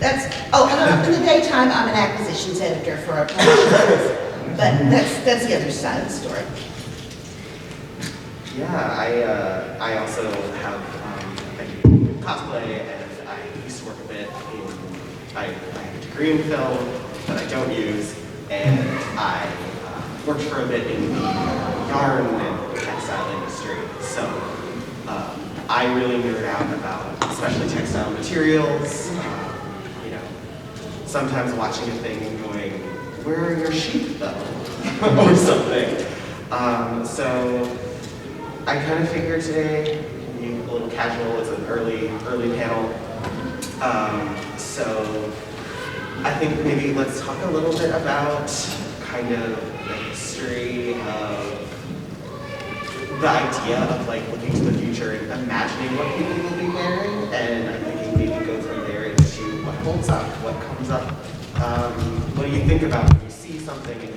in the daytime, I'm an acquisitions editor for a publisher, but that's the other side of the story. Yeah, I also have I do cosplay, and I used to work a bit I have a degree in film that I don't use, and I worked for a bit in the yarn and textile industry. So I really nerd out about especially textile materials. You know, sometimes watching a thing and going, "Where are your sheep though?" or something. So I kind of figured today we can be a little casual. It's an early panel. So I think maybe let's talk a little bit about kind of the history of the idea of like looking to the future and imagining what people will be wearing, and I'm thinking maybe go from there into what holds up, what comes up. What do you think about when you see something and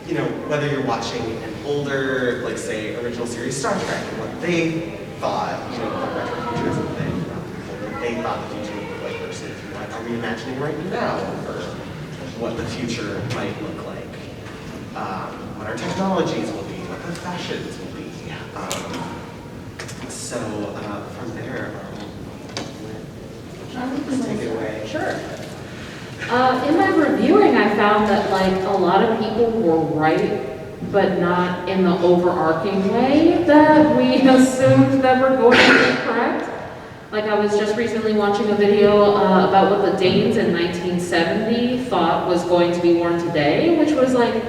you know, whether you're watching an older, like say, original series Star Trek and what they thought, you know, the retrofuturism thing, what they thought the future would look like versus what are we imagining right now for what the future might look like, what our technologies will be, what the fashions will be. So from there, let's take it away. Sure. In my reviewing, I found that like a lot of people were right, but not in the overarching way that we assumed that we're going to be correct. Like I was just recently watching a video about what the Danes in 1970 thought was going to be worn today, which was like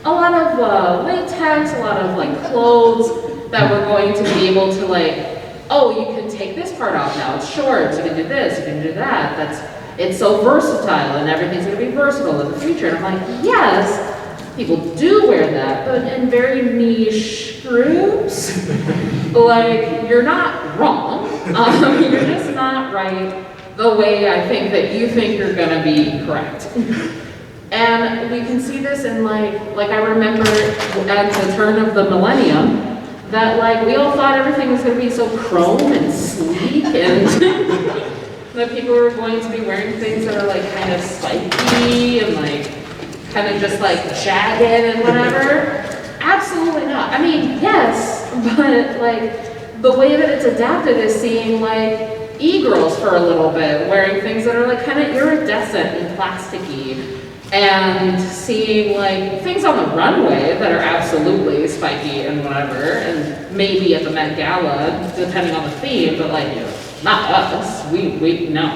a lot of latex, a lot of like clothes that were going to be able to like, oh, you can take this part off now, it's shorts, you can do this, you can do that. It's so versatile and everything's going to be versatile in the future. And I'm like, yes, people do wear that, but in very niche groups. Like, you're not wrong. You're just not right the way I think that you think you're going to be correct. And we can see this in like I remember at the turn of the millennium, that like we all thought everything was going to be so chrome and sleek and that people were going to be wearing things that are like kind of spiky and like kind of just like jagged and whatever. Absolutely not. I mean, yes, but like the way that it's adapted is seeing like e-girls for a little bit wearing things that are like kind of iridescent and plasticky, and seeing like things on the runway that are absolutely spiky and whatever, and maybe at the Met Gala depending on the theme, but like not us. We no.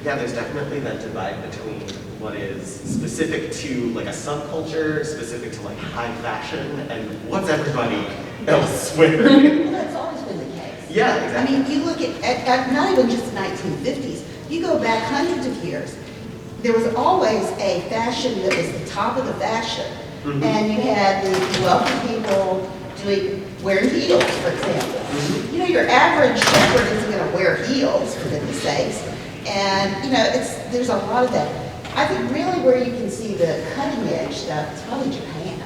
Yeah, there's definitely that divide between what is specific to like a subculture, specific to like high fashion, and what's everybody else wearing. Well, that's always been the case. Yeah, exactly. I mean, you look at not even just the 1950s, you go back hundreds of years, there was always a fashion that was the top of the fashion. Mm-hmm. And you had the wealthy people wearing heels, for example. Mm-hmm. You know, your average shepherd isn't going to wear heels, for goodness sakes. And, you know, there's a lot of that. I think really where you can see the cutting edge stuff is probably Japan.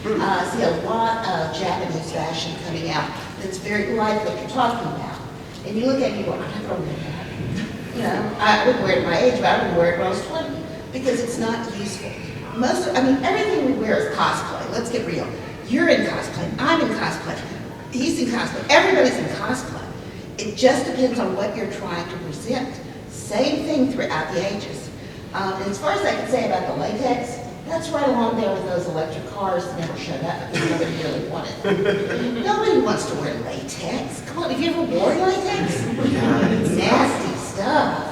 I see a lot of Japanese fashion coming out that's very like what you're talking about. And you look at it and you go, I never wear that. You know, I wouldn't wear it at my age, but I wouldn't wear it when I was 20 because it's not useful. Everything we wear is cosplay. Let's get real. You're in cosplay. I'm in cosplay. He's in cosplay. Everybody's in cosplay. It just depends on what you're trying to present. Same thing throughout the ages. And as far as I can say about the latex, that's right along there with those electric cars that never showed up because nobody really wanted. Nobody wants to wear latex. Come on, have you ever worn latex? Yeah, it's nasty stuff.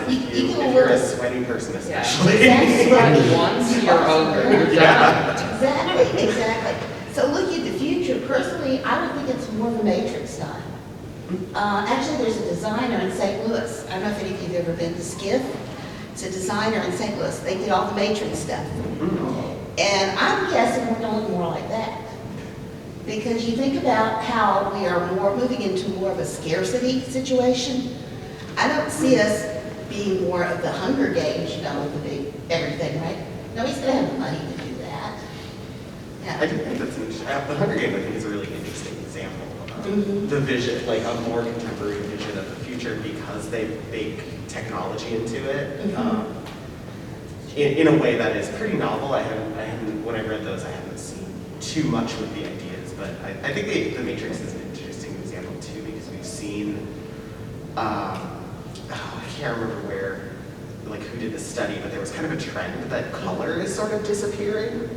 If you're a sweaty person, especially. Exactly. Sweat once, you're over. You're done. Exactly. So looking at the future, personally, I would think it's more of a Matrix time. Actually, there's a designer in St. Louis. I don't know if any of you have ever been to Skiff. It's a designer in St. Louis. They did all the Matrix stuff. And I'm guessing we're going to look more like that. Because you think about how we are moving into more of a scarcity situation. I don't see us being more of the Hunger Games, you know, with the big everything, right? Nobody's going to have the money to do that. Yeah. I do think that's an interesting. The Hunger Games, I think, is a really interesting example of the vision, like a more contemporary vision of the future. future because they bake technology into it Mhm. in a way that is pretty novel. I haven't, when I read those, I haven't seen too much with the ideas, but I think the Matrix is an interesting example too, because we've seen, I can't remember where, like who did the study, but there was kind of a trend that color is sort of disappearing,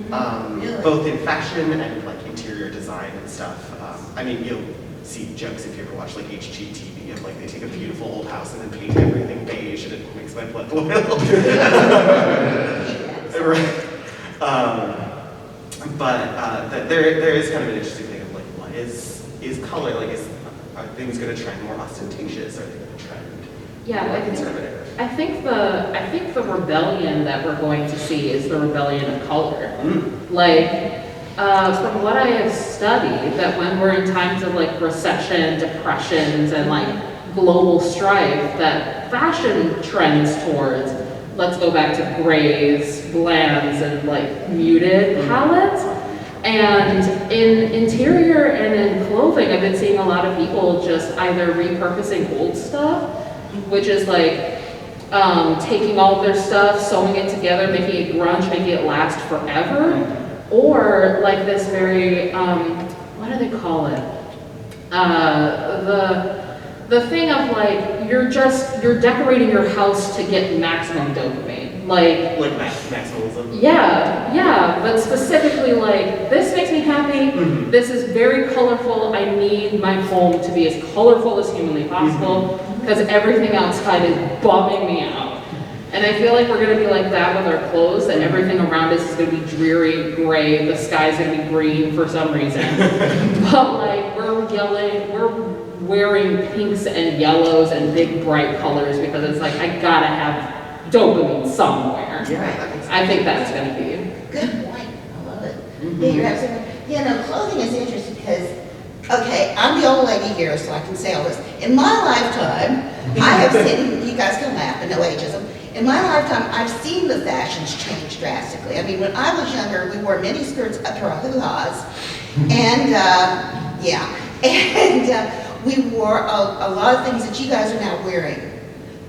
Really? both in fashion and like interior design and stuff. I mean, you'll see jokes if you ever watch like HGTV of like they take a beautiful old house and then paint everything beige and it makes my blood boil. Right. But there is kind of an interesting thing of like, what is color, like are things going to trend more ostentatious, are they going to trend Yeah, more I think, conservative? I think the rebellion that we're going to see is the rebellion of color. Like, from what I have studied, that when we're in times of like recession, depressions, and like global strife, that fashion trends towards, let's go back to grays, blands, and like muted palettes. And in interior and in clothing, I've been seeing a lot of people just either repurposing old stuff, which is like taking all of their stuff, sewing it together, making it grunge, making it last forever, or like this very, what do they call it? The thing of like, you're decorating your house to get maximum dopamine. Like maximalism? Yeah, but specifically like, this makes me happy, this is very colorful, I need my home to be as colorful as humanly possible, because everything outside is bumming me out. And I feel like we're gonna be like that with our clothes, that everything around us is gonna be dreary, gray, the sky's gonna be green for some reason. But like, we're wearing pinks and yellows and big bright colors because it's like, I gotta have dopamine somewhere. Yeah, that makes sense. I think that's gonna be. Good point. I love it. Yeah, you're absolutely right. Yeah, no, clothing is interesting because, okay, I'm the old lady here, so I can say all this. In my lifetime, I have seen, you guys can laugh, but no ageism. In my lifetime, I've seen the fashions change drastically. I mean, when I was younger, we wore mini skirts up to our hoo-has, and we wore a lot of things that you guys are now wearing.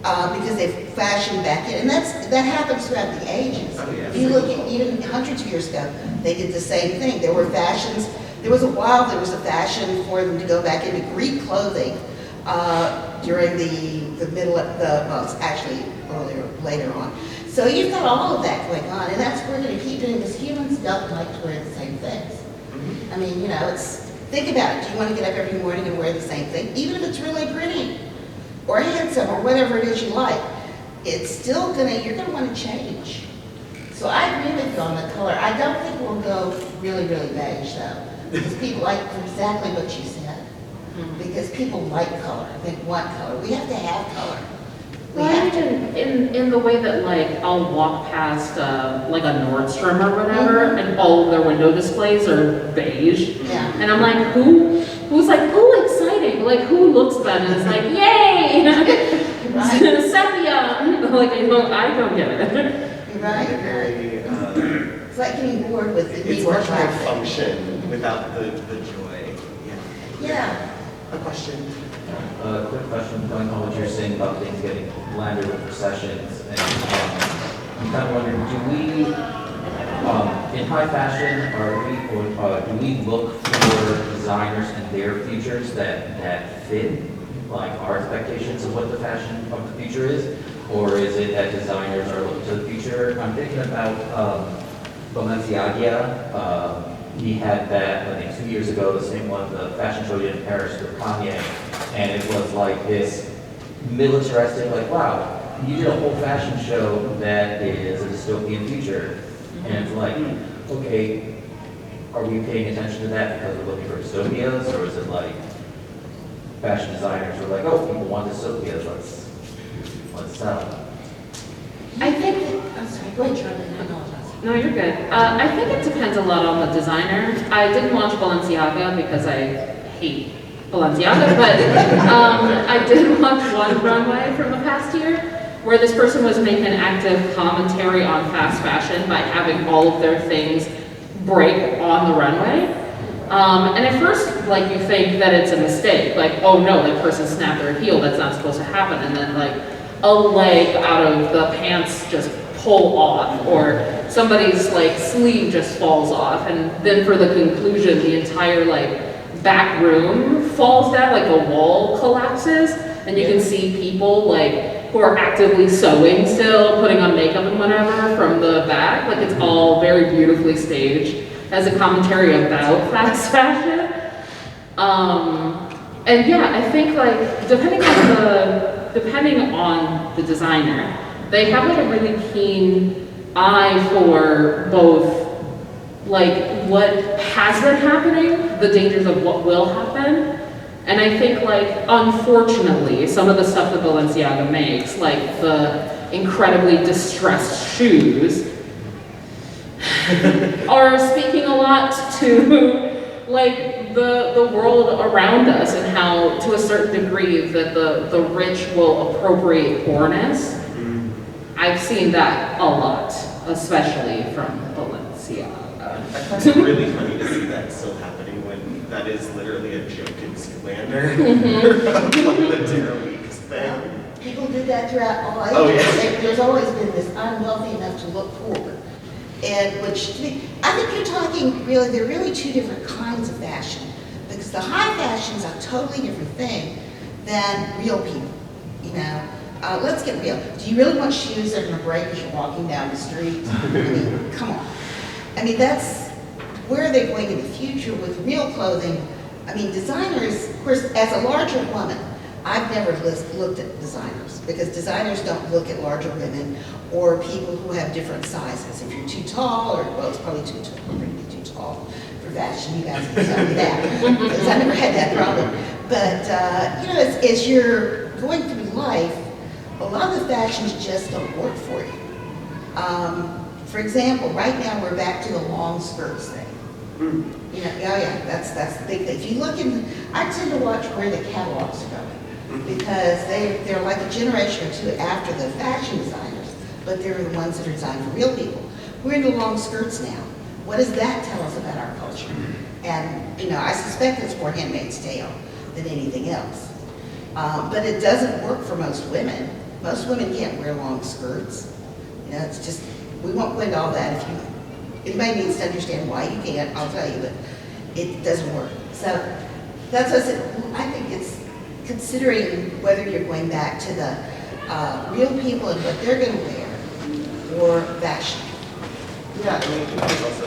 Because they've fashioned back in, and that happens throughout the ages. Oh, yeah. If you look at even hundreds of years ago, they did the same thing. There were fashions. There was a fashion for them to go back into Greek clothing during the middle of actually later on. So you've got all of that going on, and that's what we're going to keep doing because humans don't like to wear the same things. I mean, think about it. Do you want to get up every morning and wear the same thing, even if it's really pretty? Or handsome, or whatever it is you like, it's still you're gonna want to change. So I agree with you on the color. I don't think we'll go really, really beige though, because people like exactly what you said. Because people like color, they want color. We have to have color. We have to. In the way that like I'll walk past like a Nordstrom or whatever, and all of their window displays are beige, Yeah. and I'm like, who's like, ooh, exciting, like who looks at that and is like, yay, sepia, like I don't get it. You're right. Very, It's like getting bored with the it's need much for more traffic. function without the joy. Yeah. A question? Quick question going on what you're saying about things getting blended with recessions. And I'm kind of wondering, do we, in high fashion, do we look for designers and their futures that fit like our expectations of what the fashion of the future is? Or is it that designers are looking to the future? I'm thinking about Balenciaga. He had that, I think 2 years ago, the same one, the fashion show in Paris with Kanye. And it was like this militaristic, like, wow, you did a whole fashion show that is a dystopian future. And it's like, okay, are we paying attention to that because we're looking for dystopias? Or is it like fashion designers are like, oh, people want dystopias, let's sell. I think, I'm sorry, go ahead, Charlene. I apologize. no, you're good. I think it depends a lot on the designer. I didn't watch Balenciaga because I hate Balenciaga, but I did watch one runway from the past year where this person was making an active commentary on fast fashion by having all of their things break on the runway. And at first, like, you think that it's a mistake, like, oh no, that person snapped their heel, that's not supposed to happen, and then like a leg out of the pants just pull off, or somebody's like sleeve just falls off, and then for the conclusion, the entire like back room falls down, like the wall collapses, and you can see people like who are actively sewing still, putting on makeup and whatever from the back. Like it's all very beautifully staged as a commentary about fast fashion. And yeah, I think like depending on the designer, they have like a really keen eye for both like what has been happening, the dangers of what will happen. And I think like, unfortunately, some of the stuff that Balenciaga makes, like the incredibly distressed shoes, are speaking a lot to like the world around us and how, to a certain degree, that the rich will appropriate poorness. I've seen that a lot, especially from Balenciaga. I find it really funny to see that still happening when that is literally a joke in Zoolander. Like the Tara Weeks thing. People did that throughout all ages. Oh, yeah. There's always been this unwealthy enough to look poor. And which, to me, I think you're talking really, they're really two different kinds of fashion. Because the high fashion is a totally different thing than real people, you know. Let's get real. Do you really want shoes that are gonna break as you're walking down the street? I mean, come on. I mean, that's, where are they going in the future with real clothing? I mean, designers, of course, as a larger woman, I've never looked at designers, because designers don't look at larger women or people who have different sizes. If you're too tall, or, well, it's probably too tall for fashion, you guys can tell me that, because I never had that problem. But, you know, as you're going through life, a lot of the fashions just don't work for you. For example, right now we're back to the long skirts thing. You know, oh yeah, that's the big thing. If you look in, I tend to watch where the catalogs are going, because they're like a generation or two after the fashion designers, but they're the ones that are designed for real people. We're into long skirts now. What does that tell us about our culture? And, you know, I suspect it's more Handmaid's Tale than anything else. But it doesn't work for most women. Most women can't wear long skirts. You know, it's just, we won't go into all that. If anybody needs to understand why you can't, I'll tell you, but it doesn't work. So that's what I said. I think it's considering whether you're going back to the real people and what they're going to wear, or fashion. Yeah, I mean, I think there's also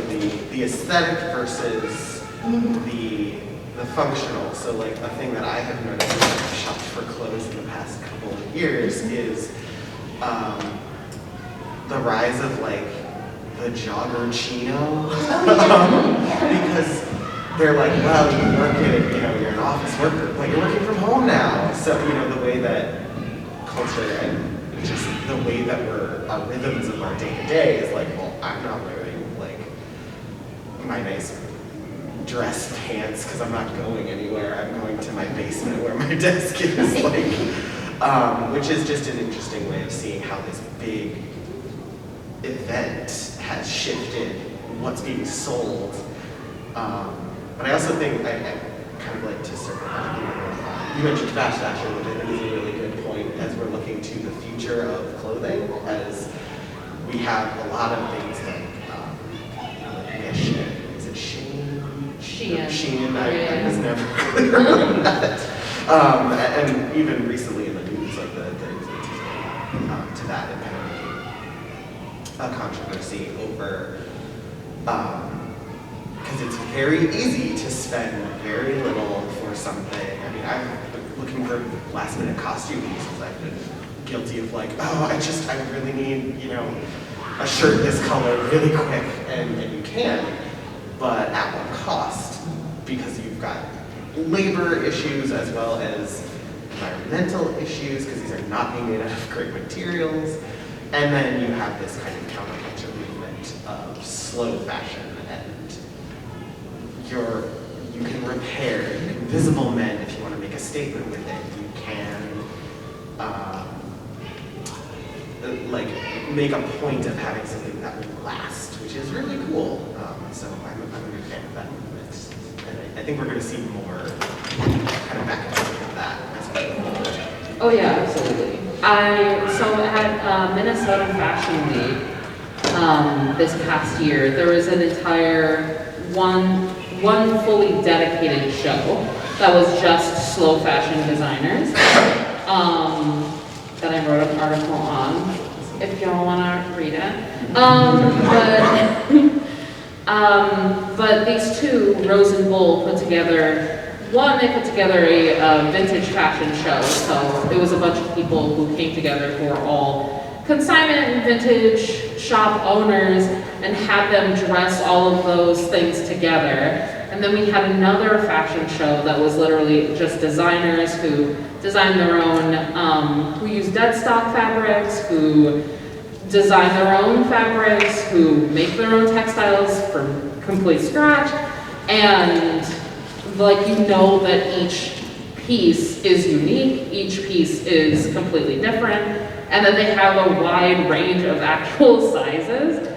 the aesthetic versus the functional. So like a thing that I have noticed when I've shopped for clothes in the past couple of years is the rise of like the jogger chino. Because they're like, well, you work at, you know, you're an office worker, but you're working from home now. So, you know, the way that culture and just the way that our rhythms of our day-to-day is like, well, I'm not wearing like my nice dress pants because I'm not going anywhere. I'm going to my basement where my desk is, like, which is just an interesting way of seeing how this big event has shifted what's being sold. But I also think I kind of like to circle back. You mentioned fast fashion, which I think is a really good point as we're looking to the future of clothing, as we have a lot of things like Wish. Is it Shein? Shein. I was never clear on that. And even recently in the news, like the influences to that, and kind of a controversy over. Because it's very easy to spend very little for something. I mean, I'm looking for last minute costume pieces. I've been guilty of like, oh, I really need, you know, a shirt this color really quick, and you can, but at what cost? Because you've got labor issues as well as environmental issues, because these are not being made out of great materials. And then you have this kind of counterculture movement of slow fashion, and you can repair, you can visible men if you want to make a statement with it. You can like make a point of having something that will last, which is really cool. So I'm a big fan of that movement. And think we're going to see more kind of back and forth with that as we go forward. Oh yeah, absolutely. So at Minnesota Fashion Week this past year, there was an entire one fully dedicated show that was just slow fashion designers that I wrote an article on, if y'all want to read it. But these two, Rose and Bull, put together they put together a vintage fashion show. So it was a bunch of people who came together who were all consignment and vintage shop owners and had them dress all of those things together. And then we had another fashion show that was literally just designers who designed their own, who used dead stock fabrics, who design their own fabrics, who make their own textiles from complete scratch, and like you know that each piece is unique, each piece is completely different, and then they have a wide range of actual sizes,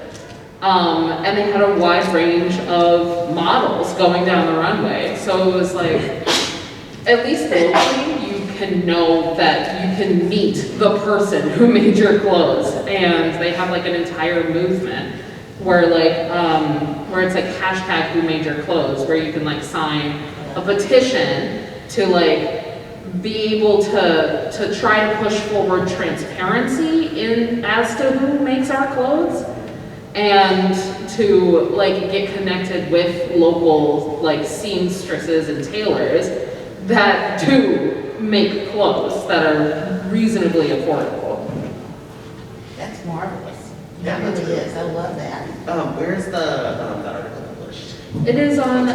and they had a wide range of models going down the runway. So it was like, at least locally, you can know that you can meet the person who made your clothes, and they have like an entire movement where like where it's like hashtag who made your clothes, where you can like sign a petition to like be able to try to push forward transparency in as to who makes our clothes, and to like get connected with local like seamstresses and tailors that do make clothes that are reasonably affordable. That's marvelous. Yeah, It that's really great. is. I love that. Where is the article published? It is on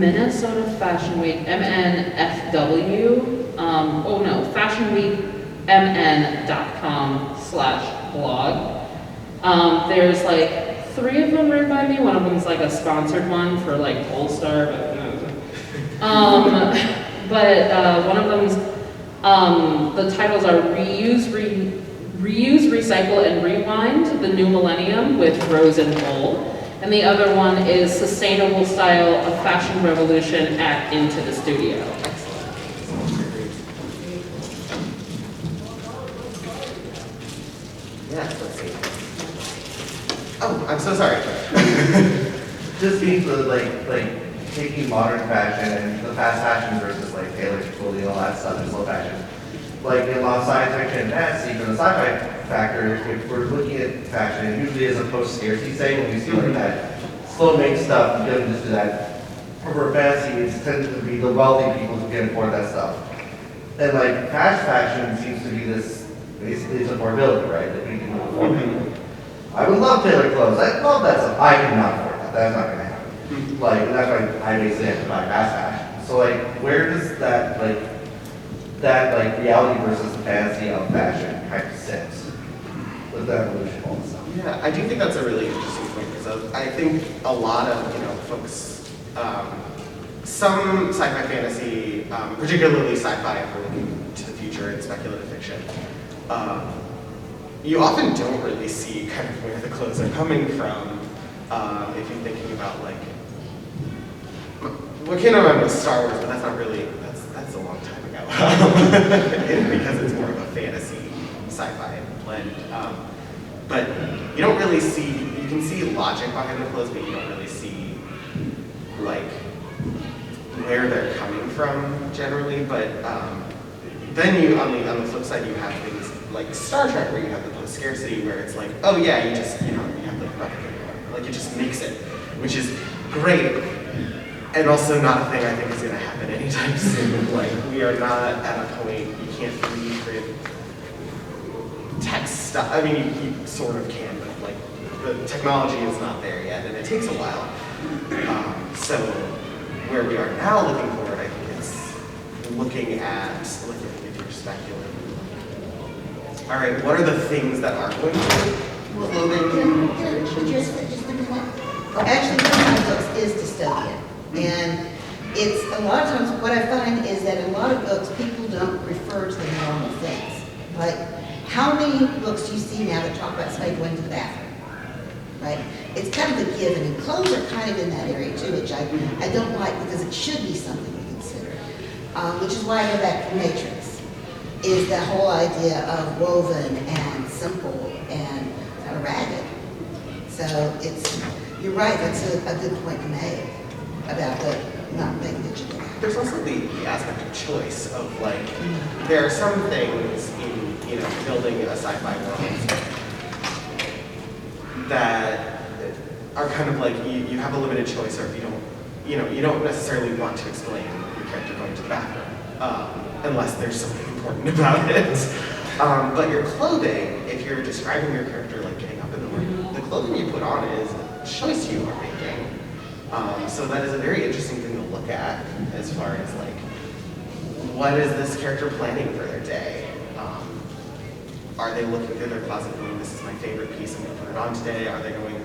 Minnesota Fashion Week, MNFW, fashionweekmn.com/blog. There's like 3 of them written by me. One of them is like a sponsored one for like Polestar, but one of them's, the titles are Reuse, Recycle, and Rewind, the New Millennium with Rose and Bull. And the other one is Sustainable Style, a Fashion Revolution at Into the Studio. Yeah, let's see. Oh, I'm so sorry. Just seems to like taking modern fashion and the fast fashion versus like tailored clothing, all that stuff, and slow fashion. Like in a lot of science fiction and fantasy, even the sci-fi factor, if we're looking at fashion, it usually is a post-scarcity thing when we see like that slow make stuff, you don't just do that. For fantasy, it tends to be the wealthy people who can afford that stuff. And like fast fashion seems to be this, basically it's affordability, right? That we can afford it. I would love tailored clothes. I love that stuff. I cannot afford that. That's not gonna happen. Like, and that's why I basically have to buy fast fashion. So like, where does that reality versus the fantasy of fashion kind of sit with the evolution of all this stuff? Yeah, I do think that's a really interesting point, because I think a lot of, folks, some sci-fi fantasy, particularly sci-fi if we're looking to the future and speculative fiction, you often don't really see kind of where the clothes are coming from, if you're thinking about like, well, I can't remember Star Wars, but that's not really, that's a long time ago, because it's more of a fantasy sci-fi blend. But you don't really see, you can see logic behind the clothes, but you don't really see like where they're coming from generally. But then you, on the flip side, you have things like Star Trek, where you have the post-scarcity, where it's like, oh yeah, you just, you have the replicate, like it just makes it, which is great. And also not a thing I think is going to happen anytime soon. Like, we are not at a point, you can't recreate text stuff. I mean, you sort of can, but like, the technology is not there yet, and it takes a while. So, where we are now looking forward, I think it's looking at if you're speculating. All right, what are the things that are going to clothing? Just a minute. Actually, one of my books is dystopian. And it's a lot of times what I find is that in a lot of books, people don't refer to the normal things. Like, how many books do you see now that talk about somebody going to the bathroom? right? It's kind of a given, and clothes are kind of in that area too, which I don't like because it should be something to consider. Which is why I go back to Matrix, is that whole idea of woven and simple and kind of ragged. So you're right, that's a good point to make about the not making it generic. There's also the aspect of choice of like, there are some things in, building a sci-fi world that are kind of like, you have a limited choice, or if you don't necessarily want to explain your character going to the bathroom, unless there's something important about it. But your clothing, if you're describing your character like getting up in the morning, the clothing you put on is a choice you are making. So that is a very interesting thing to look at as far as like, what is this character planning for their day? Are they looking through their closet going, this is my favorite piece, I'm going to put it on today? Are they going,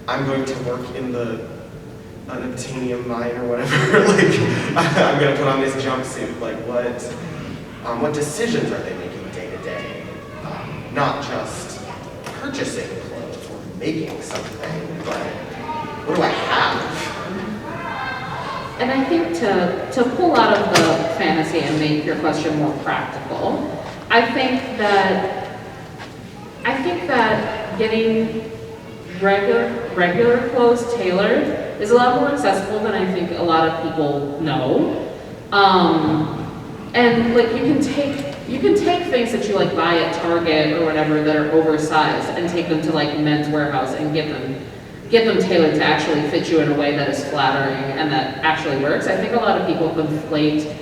I'm going to work in the unobtainium mine or whatever, like, I'm going to put on this jumpsuit. Like, what decisions are they making day to day? Not just purchasing clothes or making something, but what do I have? And I think to pull out of the fantasy and make your question more practical, I think that getting regular clothes tailored is a lot more accessible than I think a lot of people know. And like you can take things that you like buy at Target or whatever that are oversized and take them to like Men's Warehouse and get them tailored to actually fit you in a way that is flattering and that actually works. I think a lot of people conflate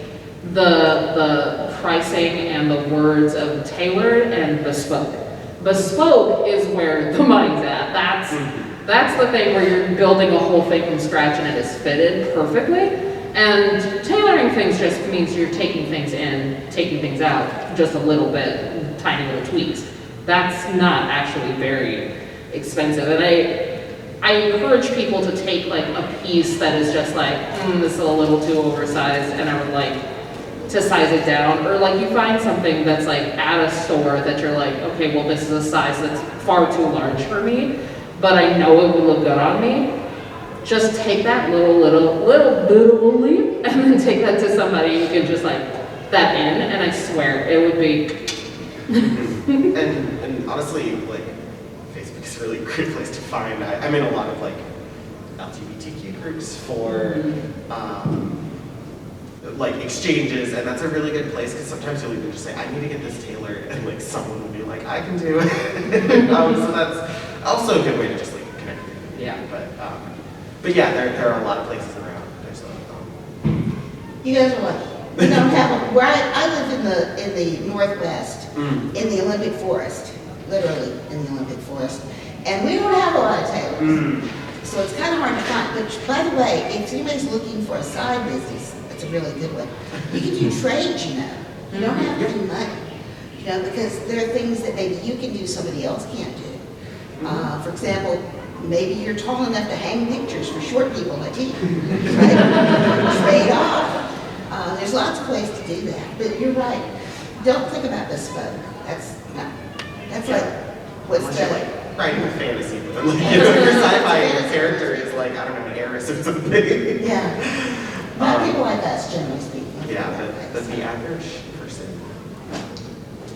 the pricing and the words of tailored and bespoke. Bespoke is where the money's at. That's the thing where you're building a whole thing from scratch and it is fitted perfectly. And tailoring things just means you're taking things in, taking things out just a little bit, tiny little tweaks. That's not actually very expensive. And I encourage people to take like a piece that is just like, this is a little too oversized, and I would like to size it down. Or like you find something that's like at a store that you're like, okay, well this is a size that's far too large for me, but I know it would look good on me. Just take that little leap and then take that to somebody who can just like that in, and I swear it would be. and honestly, like, Facebook's a really great place to find. I'm in a lot of like LGBTQ groups for like exchanges, and that's a really good place because sometimes you'll even just say, I need to get this tailored, and like someone will be like, I can do it. So that's also a good way to just like connect with people. Yeah. But yeah, there are a lot of places around. There's You guys are lucky. We don't have where I live in the Northwest, in the Olympic Forest, literally in the Olympic Forest, and we don't have a lot of tailors. So it's kind of hard to find. But by the way, if anybody's looking for a side business, that's a really good one. You can do trades, you know. You don't have to do money, you know, because there are things that maybe you can do somebody else can't do. For example, maybe you're tall enough to hang pictures for short people like you, right? Trade off. There's lots of ways to do that, but you're right. Don't think about bespoke. That's like what's unless the you're like writing a fantasy, but like your sci-fi and your character is like, I don't know, an heiress or something. Yeah. Not people like us, generally speaking. Yeah, that's the average person.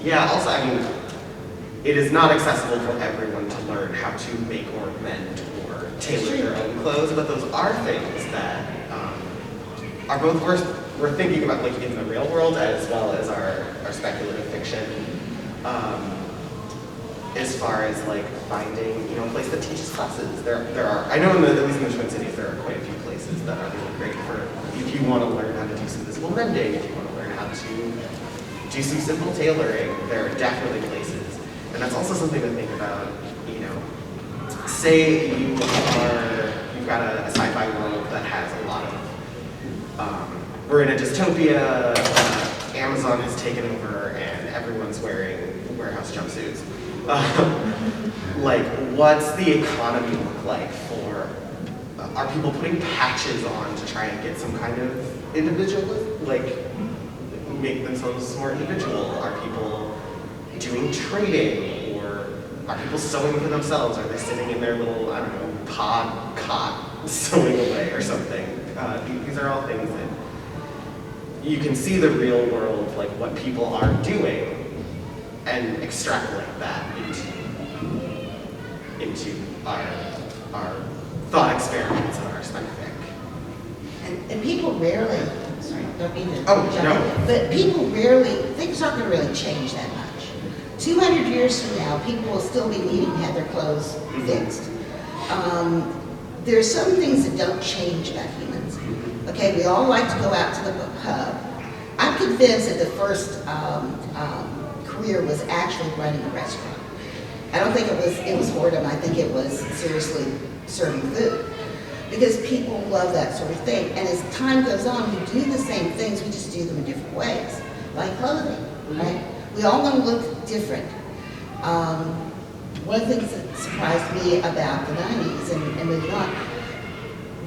Yeah, also, I mean, it is not accessible for everyone to learn how to make or mend or tailor their own clothes, but those are things that are both worth thinking about, like in the real world as well as our speculative fiction. As far as like finding, you know, a place that teaches classes, there are. I know at least in the Twin Cities, there are quite a few places that are really great for if you want to learn how to do some visible mending, if you want to learn how to do some simple tailoring. There are definitely places. And that's also something to think about, you know, say you've got a sci-fi world that has a lot of, we're in a dystopia, Amazon has taken over and everyone's wearing warehouse jumpsuits. Like, what's the economy look like for, are people putting patches on to try and get some kind of individual, like, make themselves more individual? Are people doing trading or are people sewing for themselves? Are they sitting in their little, I don't know, pod cot sewing away or something? These are all things that you can see the real world, like what people are doing, and extrapolate that into our thought experiments and our spec-fic. And people rarely, sorry, don't mean to Oh, jump no. in, but people rarely, things aren't gonna really change that much. 200 years from now, people will still be needing to have their clothes fixed. There's some things that don't change about humans. Okay, we all like to go out to the pub. I'm convinced that the first career was actually running a restaurant. I don't think it was whoredom. I think it was seriously serving food. Because people love that sort of thing. And as time goes on, we do the same things, we just do them in different ways. Like clothing, right? We all want to look different. One of the things that surprised me about the 90s and moving on,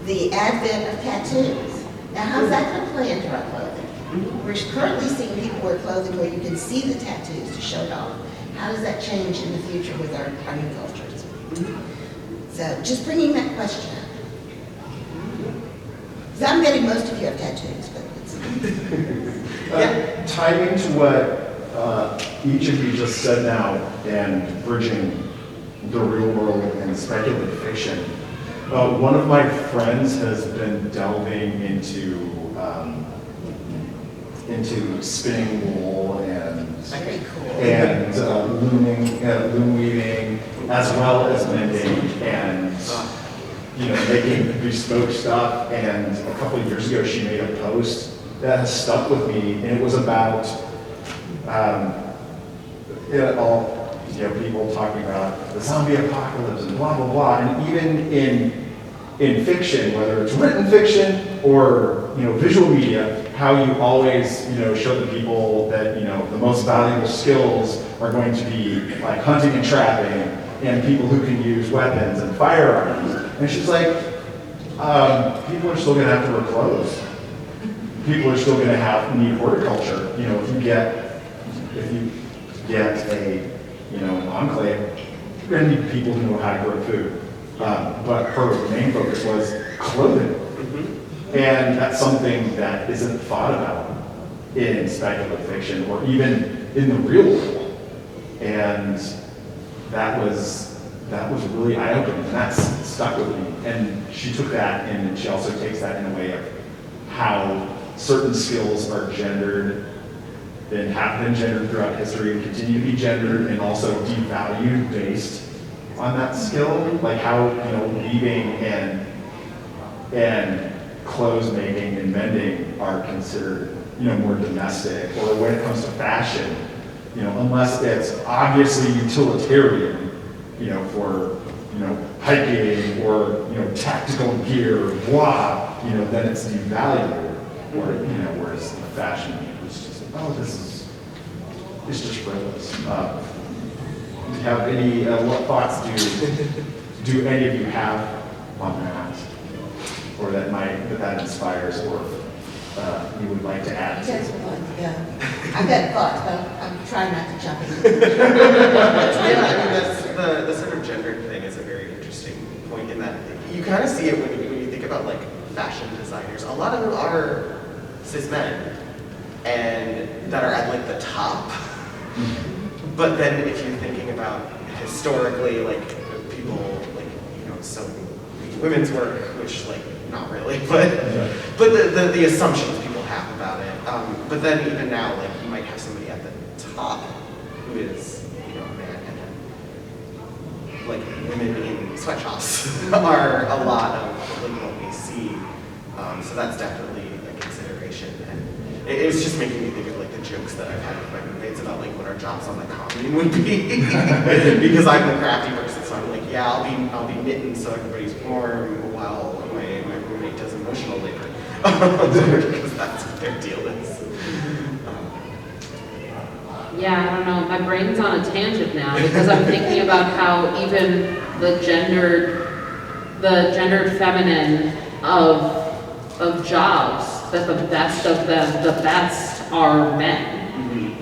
the advent of tattoos. Now, how's that going to play into our clothing? We're currently seeing people wear clothing where you can see the tattoos to show it off. How does that change in the future with our new cultures? So just bringing that question up. So I'm betting most of you have tattoos, but it's... Tying into what each of you just said now and bridging the real world and speculative fiction, one of my friends has been delving into spinning wool and Very cool. and loom weaving, as well as mending and making bespoke stuff. And a couple of years ago, she made a post that has stuck with me, and it was about people talking about the zombie apocalypse and blah blah blah. And even in fiction, whether it's written fiction or visual media, how you always show the people that the most valuable skills are going to be like hunting and trapping, and people who can use weapons and firearms. And she's like, people are still going to have to wear clothes. People are still going to need horticulture. If you get a enclave, you're going to need people who know how to grow food. But her main focus was clothing. And that's something that isn't thought about in speculative fiction or even in the real world. And that was really eye-opening, and that's stuck with me. And she took that, and she also takes that in a way of how certain skills are gendered and have been gendered throughout history and continue to be gendered and also devalued based on that skill, like how weaving and clothes making and mending are considered more domestic, or when it comes to fashion, unless it's obviously utilitarian, for hiking or tactical gear, blah, then it's devalued. Or whereas the fashion is just it's just frivolous. Do you have any what thoughts do any of you have on that, or that inspires, or you would like to add You to? guys would like to go. I've got thoughts, but I'm trying not to jump in. The sort of gendered thing is a very interesting point in that you kind of see it when you think about like fashion designers. A lot of them are cis men and that are at like the top. But then if you're thinking about historically, like people like some women's work, which like not really, but the assumptions people have about it. But then even now, like you might have somebody at the top who is a man, and then like women in sweatshops are a lot of like what we see. So that's definitely a consideration, and it's just making me think of like the jokes that I've had with my roommates about like what our jobs on the commune would be. Because I'm the crafty person, so I'm like, yeah, I'll be knitting so everybody's warm while my roommate does emotional labor. Because that's what their deal is. Yeah, I don't know, my brain's on a tangent now, because I'm thinking about how even the gendered feminine of jobs, that the best of them, the best are men.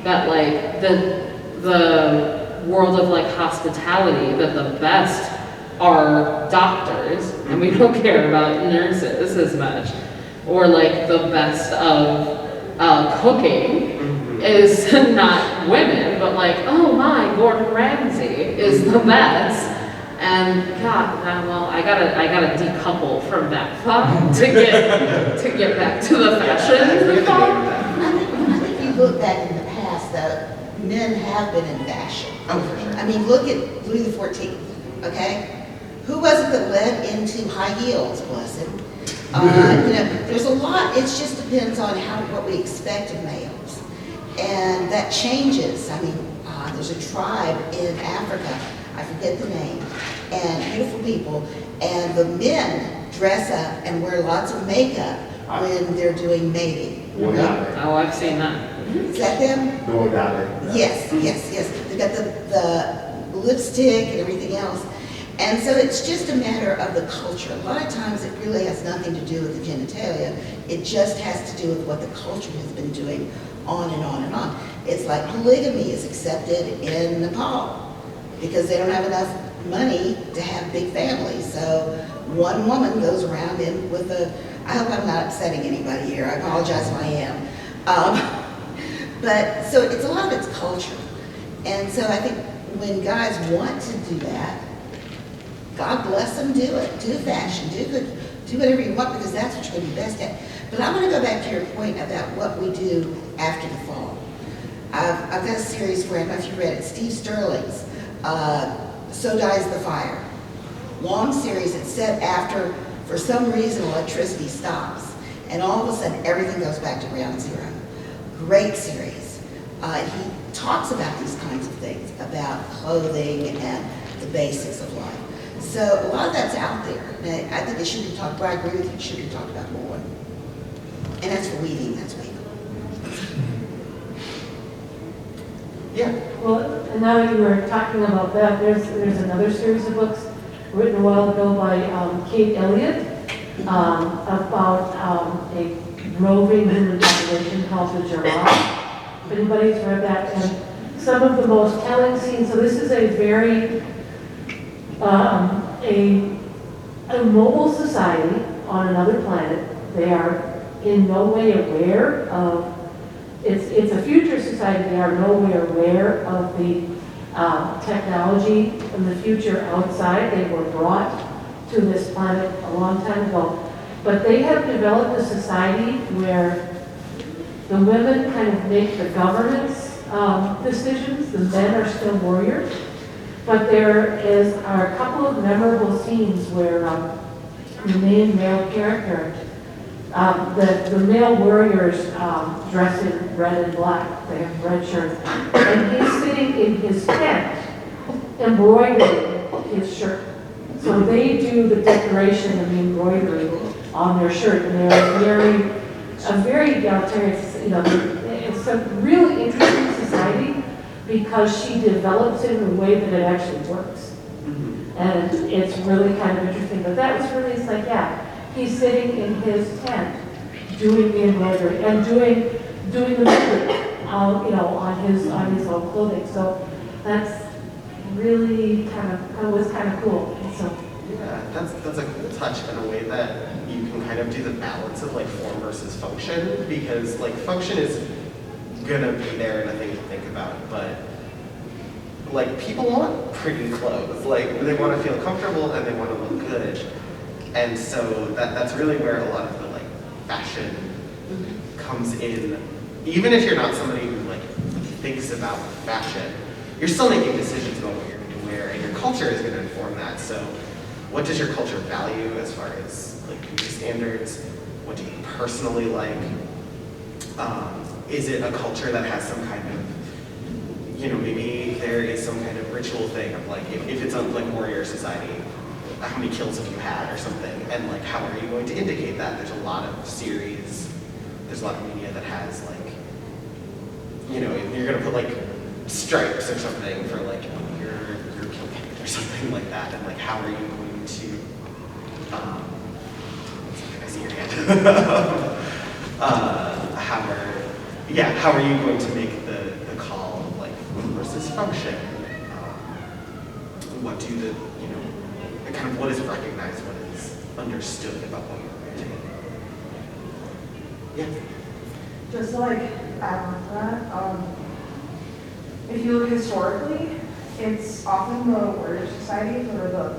That like the the world of like hospitality that the best are doctors, and we don't care about nurses as much, or like the best of cooking is not women, but like, oh my, Gordon Ramsay is the best. And God, well, I gotta decouple from that thought to get back to the fashion thought. I think you look back in the past, though, men have been in fashion. Oh, for sure. I mean, look at Louis XIV, okay? Who was it that led into high heels, bless him? There's a lot, it just depends on what we expect of males. And that changes. I mean, there's a tribe in Africa, I forget the name, and beautiful people, and the men dress up and wear lots of makeup when they're doing mating. Oh, I've seen that. Is that them? The Wodale. Yes. They've got the lipstick and everything else. And so it's just a matter of the culture. A lot of times it really has nothing to do with the genitalia. It just has to do with what the culture has been doing on and on and on. It's like polygamy is accepted in Nepal because they don't have enough money to have big families. So one woman goes around in with I hope I'm not upsetting anybody here. I apologize if I am. But so it's a lot of it's culture. And so I think when guys want to do that, God bless them, do it. Do fashion, do whatever you want because that's what you're going to be best at. But I want to go back to your point about what we do after the fall. I've got a series for, I don't know if you read it, Steve Sterling's So Dies the Fire. Long series. It's set after, for some reason, electricity stops. And all of a sudden, everything goes back to ground zero. Great series. He talks about these kinds of things, about clothing and the basics of life. So a lot of that's out there. And I think it should be talked about. I agree with you, it should be talked about more. And as for weaving, that's legal. Yeah. Well, and now that you were talking about that, there's another series of books written a while ago by Kate Elliott about a roving human population called the giraffe. If anybody's read that, and some of the most telling scenes. So this is a very a mobile society on another planet. They are in no way aware of. It's a future society. They are no way aware of the technology and the future outside. They were brought to this planet a long time ago. But they have developed a society where the women kind of make the governance decisions. The men are still warriors. But there are a couple of memorable scenes where the main male character, the male warriors dress in red and black. They have red shirts. And he's sitting in his tent embroidering his shirt. So they do the decoration and the embroidery on their shirt. And they're a very egalitarian, it's a really interesting society because she develops it in a way that it actually works. And it's really kind of interesting. But that was really, it's like, yeah, he's sitting in his tent doing the embroidery and doing the makeup, on his own clothing. So that's really was kind of cool. So Yeah, that's a cool touch in a way that you can kind of do the balance of like form versus function, because like function is gonna be there and a thing to think about, but like people want pretty clothes, like they want to feel comfortable and they want to look good, and so that's really where a lot of the like fashion comes in. Even if you're not somebody who like thinks about fashion, you're still making decisions about what you're going to wear, and your culture is going to inform that. So what does your culture value as far as like beauty standards? What do you personally like? Is it a culture that has some kind of, maybe there is some kind of ritual thing of like, if it's a like warrior society, how many kills have you had or something? And like, how are you going to indicate that? There's a lot of series, there's a lot of media that has like, you're going to put like stripes or something for like your kill count or something like that. And like, how are you going to, I see your hand. How are you going to make the call of like form versus function? what do the, kind of what is recognized, what is understood about what you're writing. Yeah. Just to like add on to that, if you look historically, it's often the warrior societies that are the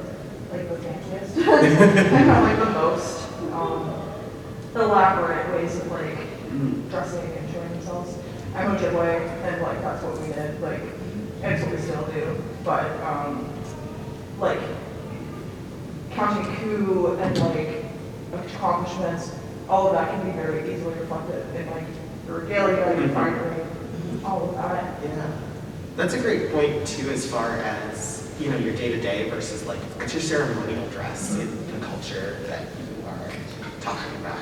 fanciest and kind of like the most elaborate ways of like dressing and showing themselves. I'm Ojibwe, and like that's what we did, like, and it's what we still do. But like counting coup and like accomplishments, all of that can be very easily reflected in like the regalia, your finery, all of that. Yeah. That's a great point too, as far as, your day-to-day versus like, what's your ceremonial dress in the culture that you are talking about?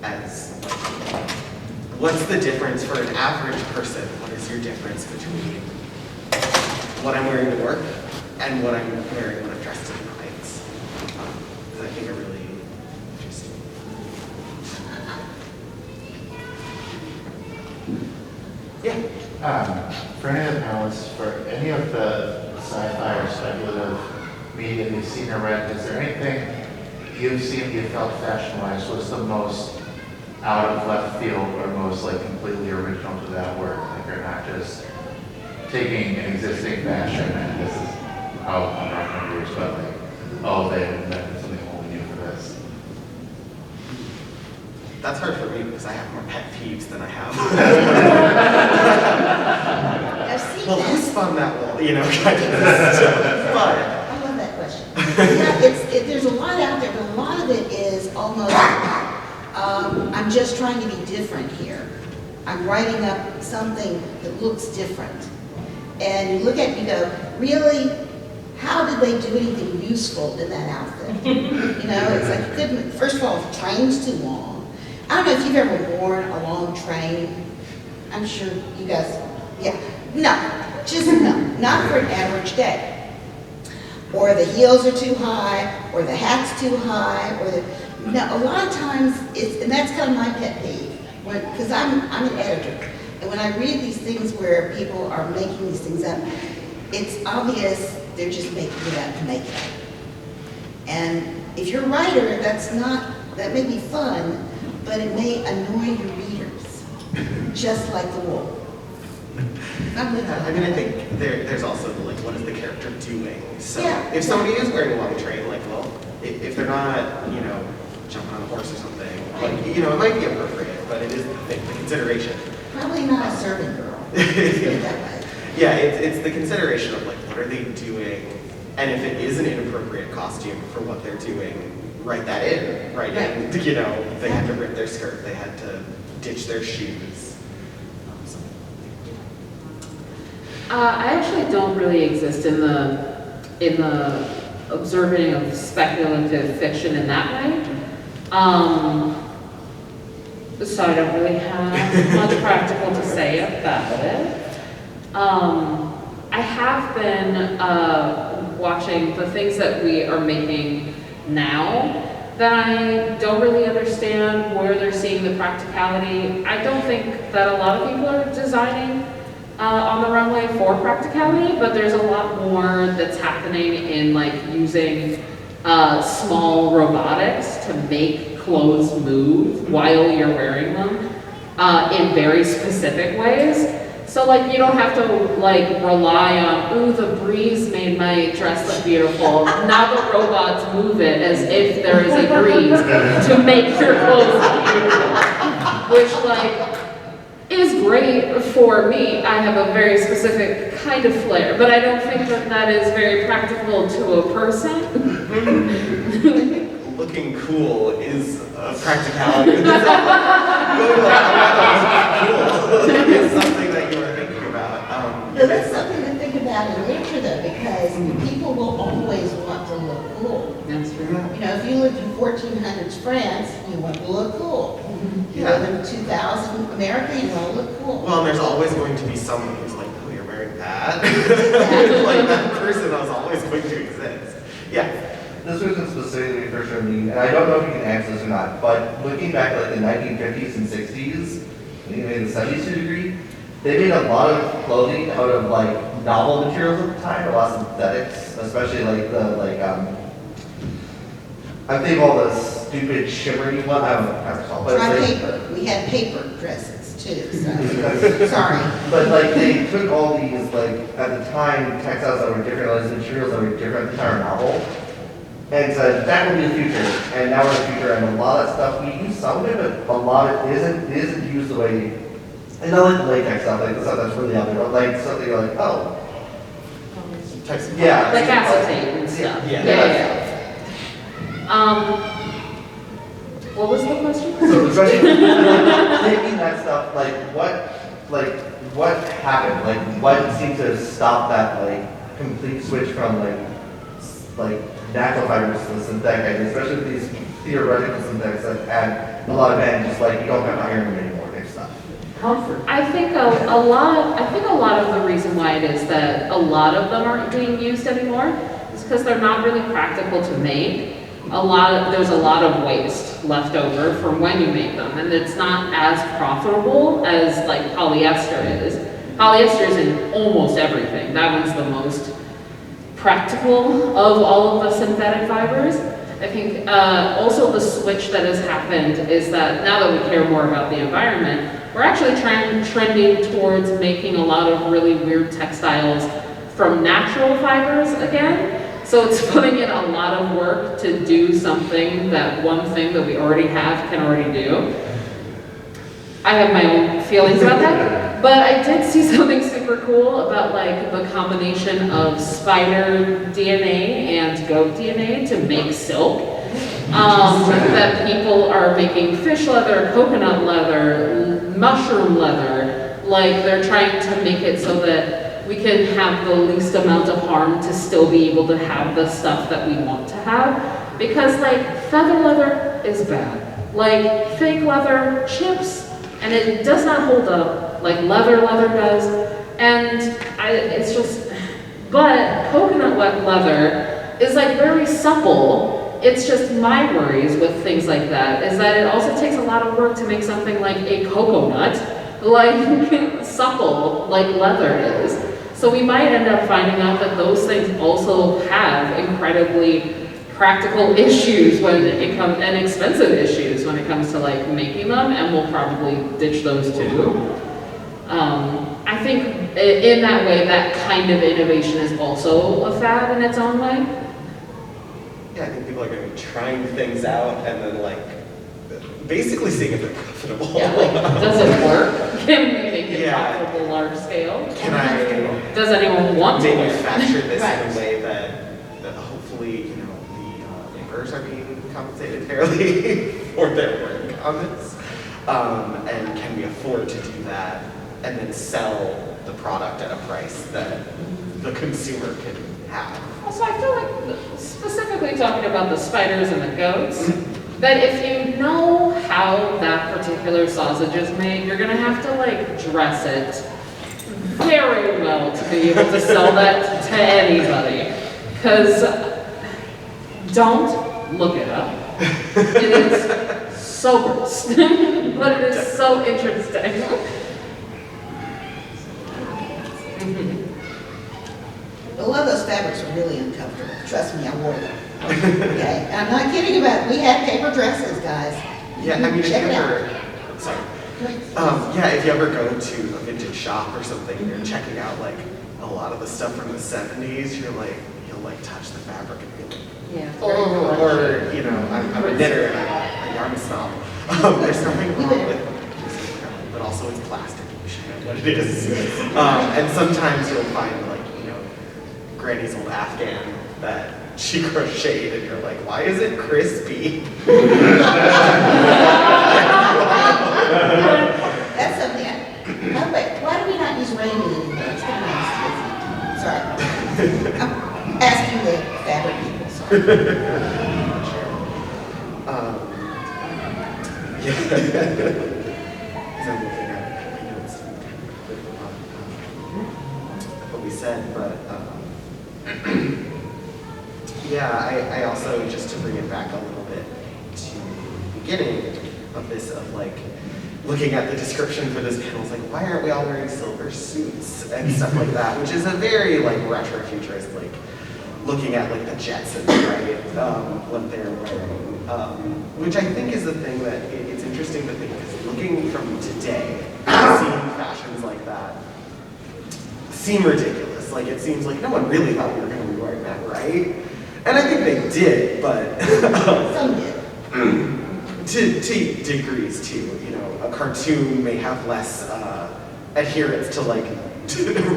As like, what's the difference for an average person? What is your difference between what I'm wearing to work and what I'm wearing when I'm dressed in clients? Because I think are really interesting. Yeah. For any of the panelists, for any of the sci-fi or speculative media you've seen or read, is there anything you've seen, you felt fashion-wise was the most out of left field or most like completely original to that work? Like you're not just taking an existing fashion and this is how I'm not going to use, but like, oh, they invented something wholly new for this. That's hard for me because I have more pet peeves than I have. I've seen Well, who that. spun that wall? Kind of. But I love that question. Yeah, there's a lot out there, but a lot of it is almost, I'm just trying to be different here. I'm writing up something that looks different. And you look at it and you go, really? How did they do anything useful in that outfit? It's like, you couldn't, first of all, the train's too long. I don't know if you've ever worn a long train. I'm sure you guys, yeah. No, just no, not for an average day. Or the heels are too high, or the hat's too high, or a lot of times, and that's kind of my pet peeve, because I'm an editor. And when I read these things where people are making these things up, it's obvious they're just making it up to make it up. And if you're a writer, that may be fun, but it may annoy your readers, just like the wool. I think there's also the, what is the character doing? So Yeah, if somebody is wearing a long train, well, if they're not, jumping on a horse or something, it might be appropriate, but it is the consideration. Probably not a servant girl. Let's put it that way. Yeah, it's the consideration of what are they doing, and if it is an inappropriate costume for what they're doing, write that in, right? And, they had to rip their skirt, they had to ditch their shoes. I actually don't really exist in the observing of speculative fiction in that way. So I don't really have much practical to say about it. I have been watching the things that we are making now that I don't really understand where they're seeing the practicality. I don't think that a lot of people are designing on the runway for practicality, but there's a lot more that's happening in using small robotics to make clothes move while you're wearing them in very specific ways. So you don't have to rely on, ooh, the breeze made my dress look beautiful. Now the robots move it as if there is a breeze to make your clothes look beautiful. Which is great for me. I have a very specific kind of flair, but I don't think that is very practical to a person. Looking cool is a practicality. Going cool is something that you are thinking about. So that's something to think about in literature, though, because people will always want to look cool. That's true. If you lived in 1400s France, you want to look cool. You live in 2000 America, you want to look cool. Well, and there's always going to be someone who's like, oh, you're wearing that. That person is always going to exist. Yeah. This wasn't specifically for Charlene, and I don't know if you can answer this or not, but looking back at the 1950s and 60s, and even the 70s to a degree, they made a lot of clothing out of novel materials at the time, a lot of synthetics, especially like I think all the stupid shimmery one, I don't know how to call it. Try But it's paper, we had paper dresses too, so, like, sorry. but like they took all these like at the time textiles that were different, all these materials that were different at the time are novel, and said that will be the future. And now we're in the future, and a lot of stuff we use some of it, but a lot of it isn't used the way. And not like the latex stuff, like the stuff that's really out there, but like something you're like, oh, Types of yeah, Like acetate and stuff. Yeah. What was the question? So the question is, taking that stuff, like what happened? Like what seemed to stop that like complete switch from like natural fibers to the synthetic ideas, especially with these theoretical synthetics that had a lot of advantages, like you don't have iron anymore type stuff. Comfort. I think a lot of the reason why it is that a lot of them aren't being used anymore is because they're not really practical to make. There's a lot of waste left over from when you make them, and it's not as profitable as like polyester is. Polyester is in almost everything. That one's the most practical of all of the synthetic fibers. I think also the switch that has happened is that now that we care more about the environment, we're actually trending towards making a lot of really weird textiles from natural fibers again. So it's putting in a lot of work to do something that one thing that we already have can already do. I have my own feelings about that, but I did see something super cool about like the combination of spider DNA and goat DNA to make silk. That people are making fish leather, coconut leather, mushroom leather, like they're trying to make it so that we can have the least amount of harm to still be able to have the stuff that we want to have. Because like feather leather is bad. Like fake leather chips, and it does not hold up like leather does. And it's just, but coconut leather is like very supple. It's just my worries with things like that is that it also takes a lot of work to make something like a coconut, like supple like leather is. So we might end up finding out that those things also have incredibly practical issues when it comes, and expensive issues when it comes to like making them, and we'll probably ditch those too. I think in that way, that kind of innovation is also a fad in its own way. Yeah, I think people are going to be trying things out and then like basically seeing if they're profitable. Yeah, like, does it work? Can we make it Yeah. profitable large scale? Can I Does anyone want to learn? manufacture this Right. in a way that hopefully, you know, the laborers are being compensated fairly for their work on this? And can we afford to do that and then sell the product at a price that the consumer can have? Also, I feel like, specifically talking about the spiders and the goats, that if you know how that particular sausage is made, you're gonna have to like dress it very well to be able to sell that to anybody. Because don't look it up. It is so gross, but it is so interesting. A lot of those fabrics are really uncomfortable. Trust me, I wore them. Okay, I'm not kidding about it. We had paper dresses, guys. Yeah, I mean, if you Check it out. ever, sorry. Yeah, if you ever go to a vintage shop or something, and you're checking out like a lot of the stuff from the 70s, you'll like touch the fabric and be like, Yeah. or, you know, I'm a knitter and I'm a yarn snob. There's nothing wrong with it, but also it's plastic. You should know what it is. And sometimes you'll find like, you know, Granny's old Afghan that she crocheted and you're like, why is it crispy? That's something. Oh, wait, why do we not use rainbow anymore? It's kind of nice. Sorry. I'm asking the fabric people, sorry. Yeah. Because I'm looking at my notes what we said, but yeah, I also, just to bring it back a little bit to the beginning of this, of like looking at the description for this panel, it's like, why aren't we all wearing silver suits and stuff like that, which is a very like retro futurist, like looking at like the Jetsons, right, what they're wearing, which I think is the thing that it's interesting to think, because looking from today, seeing fashions like that seem ridiculous. Like it seems like no one really thought we were going to be wearing that, right? And I think they did, but Some did. to degrees too. You know, a cartoon may have less adherence to like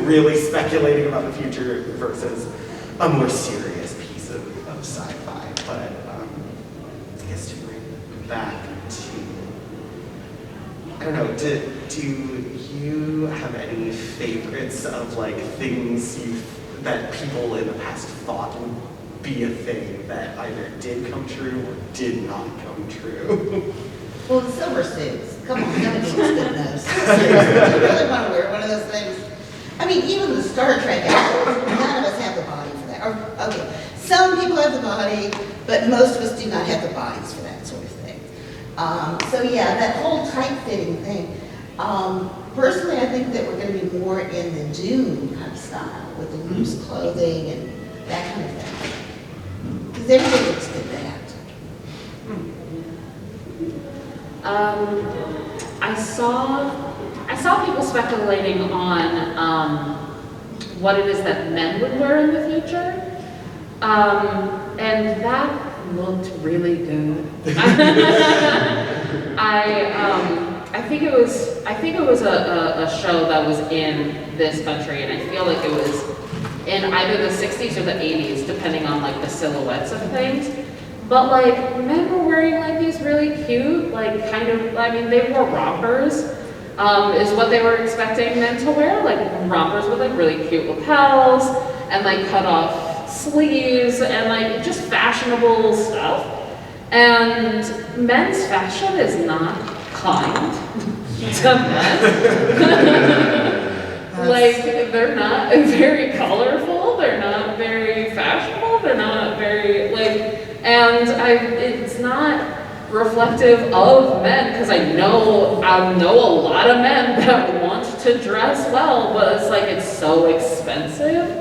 really speculating about the future versus a more serious piece of sci-fi. But I guess to bring back to, I don't know, do you have any favorites of like things that people in the past thought would be a thing that either did come true or did not come true? Well, the silver suits, come on, nobody looks good in those. Seriously, do you really want to wear one of those things? I mean, even the Star Trek actors, none of us have the body for that. Or, okay, some people have the body, but most of us do not have the bodies for that sort of thing. So yeah, that whole tight-fitting thing, personally, I think that we're going to be more in the Dune kind of style, with the loose clothing and that kind of thing. Because everybody looks good in that. I saw people speculating on what it is that men would wear in the future, and that looked really good. I think it was a show that was in this country, and I feel like it was in either the 60s or the 80s, depending on like the silhouettes of things. But like men were wearing like these really cute, like kind of, I mean, they wore rompers, is what they were expecting men to wear, like rompers with like really cute lapels and like cut off sleeves and like just fashionable stuff. And men's fashion is not kind to men. Like, they're not very colorful, they're not very fashionable, they're not very, like, and it's not reflective of men, because I know a lot of men that want to dress well, but it's like, it's so expensive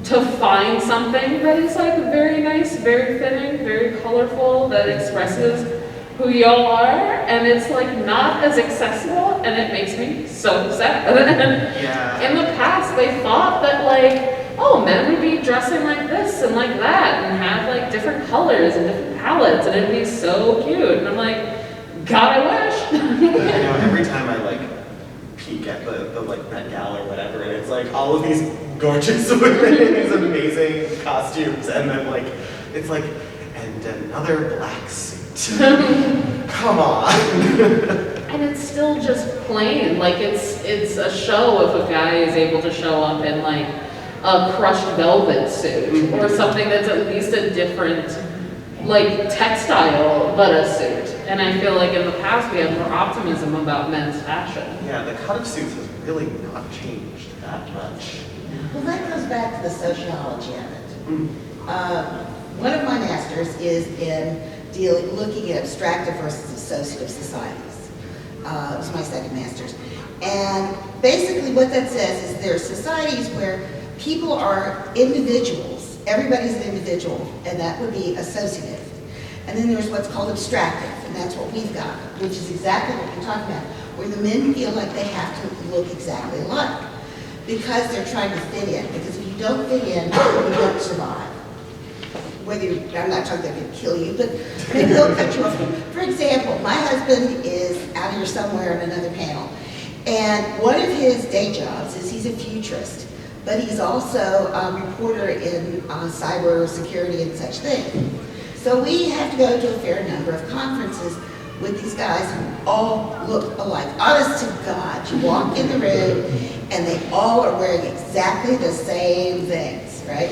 to find something that is like very nice, very fitting, very colorful, that expresses who y'all are, and it's like not as accessible, and it makes me so sad. Yeah. In the past, they thought that like, oh, men would be dressing like this and like that, and have like different colors and different palettes, and it'd be so cute. And I'm like, God, I wish. I know, every time I like peek at the like Met Gala or whatever, and it's like all of these gorgeous women in these amazing costumes, and then like, it's like, and another black suit. Come on. And it's still just plain, like it's a show if a guy is able to show up in like a crushed velvet suit or something that's at least a different like textile but a suit. And I feel like in the past we had more optimism about men's fashion. Yeah, the cut of suits has really not changed that much. Well, that goes back to the sociology of it. One of my masters is in looking at abstractive versus associative societies. It was my second master's. And basically what that says is there are societies where people are individuals. Everybody's an individual, and that would be associative. And then there's what's called abstractive, and that's what we've got, which is exactly what you're talking about, where the men feel like they have to look exactly alike because they're trying to fit in. Because if you don't fit in, you don't survive. I'm not talking they're going to kill you, but maybe they'll cut you off. For example, my husband is out here somewhere in another panel, and one of his day jobs is he's a futurist, but he's also a reporter in cyber security and such things. So we have to go to a fair number of conferences with these guys who all look alike. Honest to God, you walk in the room and they all are wearing exactly the same things, right?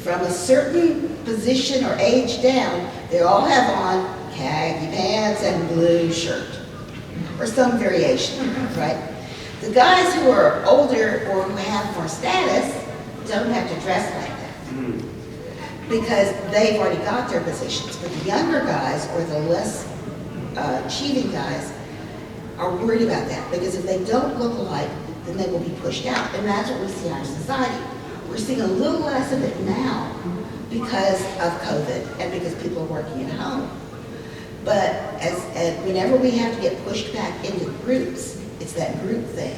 From a certain position or age down, they all have on khaki pants and blue shirt, or some variation, right? The guys who are older or who have more status don't have to dress like that because they've already got their positions. But the younger guys or the less achieving guys, are worried about that, because if they don't look alike, then they will be pushed out, and that's what we see in our society. We're seeing a little less of it now because of COVID and because people are working at home. But as whenever we have to get pushed back into groups, it's that group thing.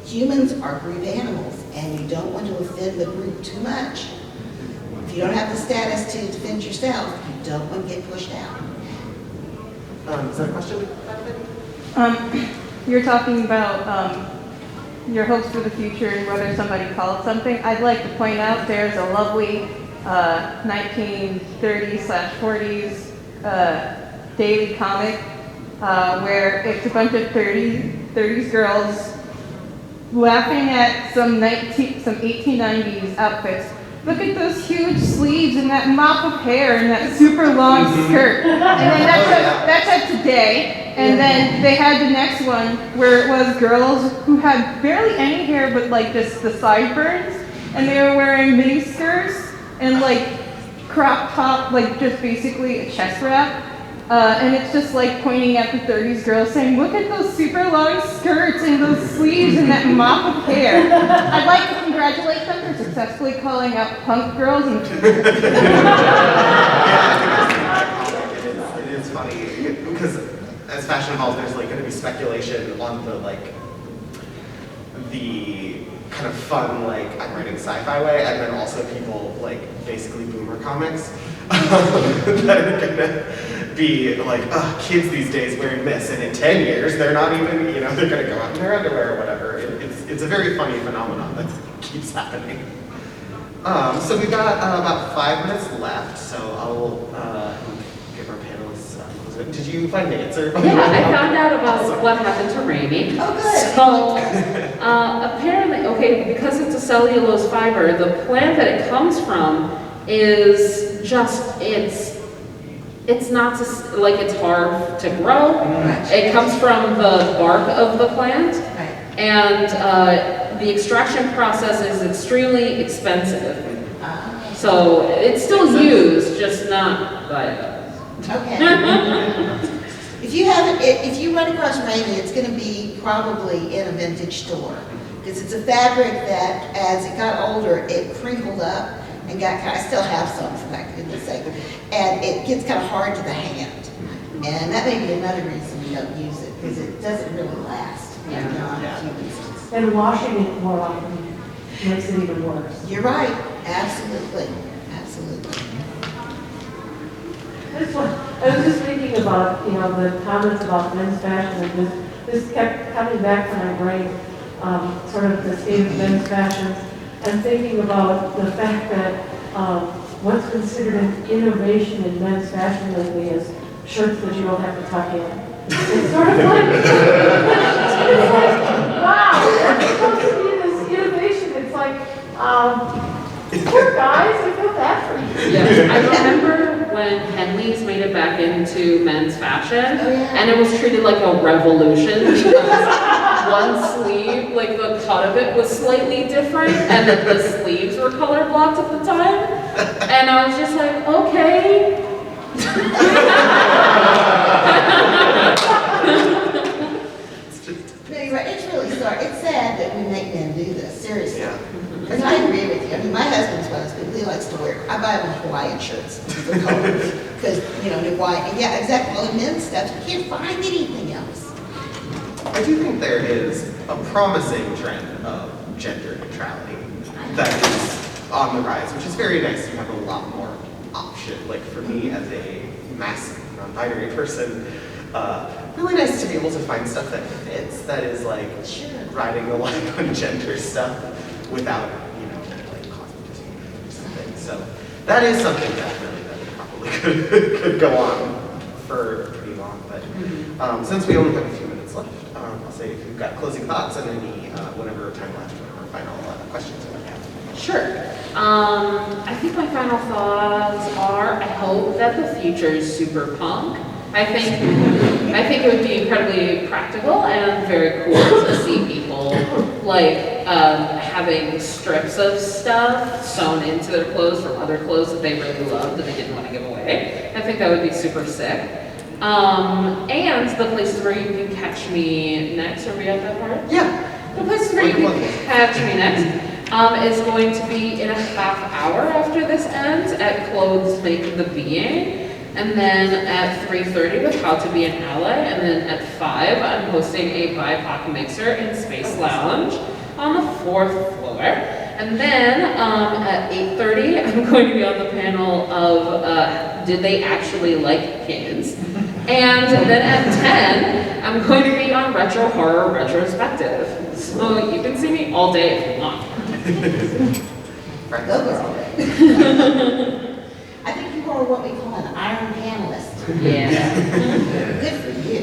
Humans are group animals, and you don't want to offend the group too much. If you don't have the status to defend yourself, you don't want to get pushed out. Is that a question? You're talking about your hopes for the future and whether somebody called something. I'd like to point out there's a lovely 1930s/40s daily comic where it's a bunch of 30s girls laughing at some 1890s outfits. Look at those huge sleeves and that mop of hair and that super long skirt. And then that's at today. And then they had the next one where it was girls who had barely any hair but like just the sideburns. And they were wearing mini skirts and like crop top, like just basically a chest wrap. And it's just like pointing at the 30s girls saying, look at those super long skirts and those sleeves and that mop of hair. I'd like to congratulate them for successfully calling out punk girls and It is funny because as fashion evolves, there's like going to be speculation on the kind of fun, like I'm writing sci-fi way, and then also people like basically boomer comics that are gonna be like, kids these days wearing this, and in 10 years they're not even, they're gonna go out in their underwear or whatever. It's a very funny phenomenon that keeps happening. So we've got about 5 minutes left, so I'll give our panelists. Did you find the answer? Yeah, I found out about what happened to Rainey. Oh, good. So, apparently, okay, because it's a cellulose fiber, the plant that it comes from is just, it's not, like, it's hard to grow. It comes from the bark of the plant, and the extraction process is extremely expensive. So it's still used, just not by us. Okay. If you run across Rainey, it's going to be probably in a vintage store, because it's a fabric that, as it got older, it crinkled up and I still have some from back in the day, and it gets kind of hard to the hand, and that may be another reason we don't use it, because it doesn't really last beyond a few uses. And washing it more often makes it even worse. You're right. Absolutely. Absolutely. I was just thinking about, the comments about men's fashion, and this kept coming back to my brain, sort of the state of men's fashions, and thinking about the fact that what's considered an innovation in men's fashion lately is shirts that you don't have to tuck in. It's sort of like, wow, that's supposed to be this innovation. It's like, poor guys, I feel bad for you. Yeah, I remember when Henleys made it back into men's fashion, and it was treated like a revolution because one sleeve, like the cut of it was slightly different, and then the sleeves were color blocked at the time, and I was just like, okay. No, you're right. It's really sorry. It's sad that we make men do this, seriously. Yeah. Because I agree with you. I mean, my husband's husband, he likes to wear, I buy him Hawaiian shirts for color. Because, Hawaiian, yeah, exactly. Well, in men's stuff, you can't find anything else. I do think there is a promising trend of gender neutrality that is on the rise, which is very nice. You have a lot more option. Like for me as a masc non-binary person, really nice to be able to find stuff that fits, that is like riding the line on gender stuff without, like causing discrimination or something. So that is something that probably could go on for pretty long. But since we only have a few minutes left, I'll say if you've got closing thoughts and any, whatever time left, whatever final questions you might have. Sure. I think my final thoughts are, I hope that the future is super punk. I think it would be incredibly practical and very cool to see people like having strips of stuff sewn into their clothes from other clothes that they really loved and they didn't want to give away. I think that would be super sick. And the places where you can catch me next. Are we at that part? Yeah. The places where you can catch me next is going to be in a half hour after this ends at Clothes Make the Being. And then at 3:30 with How to Be an Ally. And then at 5, I'm hosting a BIPOC mixer in Space Lounge on the 4th floor. And then at 8:30, I'm going to be on the panel of Did They Actually Like Kids? And then at 10, I'm going to be on Retro Horror Retrospective. So you can see me all day if you want. Go girl. I think you are what we call an iron panelist. Yeah. Good for you.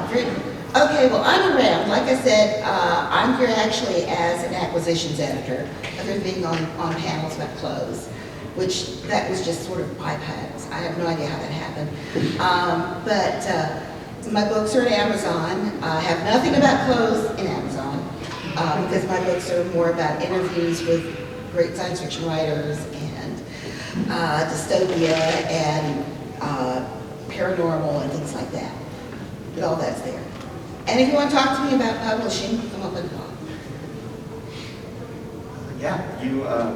Great. Okay, well, I'm around. Like I said, I'm here actually as an acquisitions editor, other than being on panels about clothes, which that was just sort of bypass. I have no idea how that happened. But my books are at Amazon. I have nothing about clothes in Amazon because my books are more about interviews with great science fiction writers and dystopia and paranormal and things like that. But all that's there. And if you want to talk to me about publishing, come up and talk. Yeah,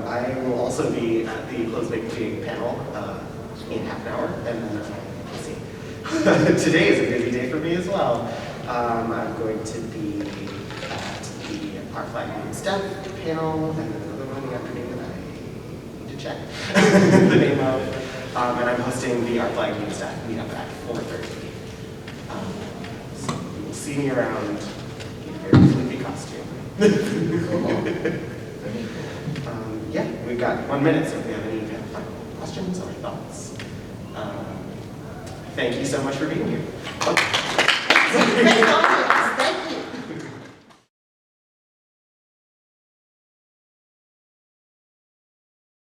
I will also be at the Clothes Make the Being panel in half an hour, and then let's see. Today is a busy day for me as well. I'm going to be at the Our Flag and Stuff panel, and then another one in the afternoon that I need to check the name of. And I'm hosting the Our Flag and Stuff meetup at 4:30. So you will see me around in a very sleepy costume. Yeah, we've got 1 minute, so if you have any final questions or thoughts. Thank you so much for being here. Great talking.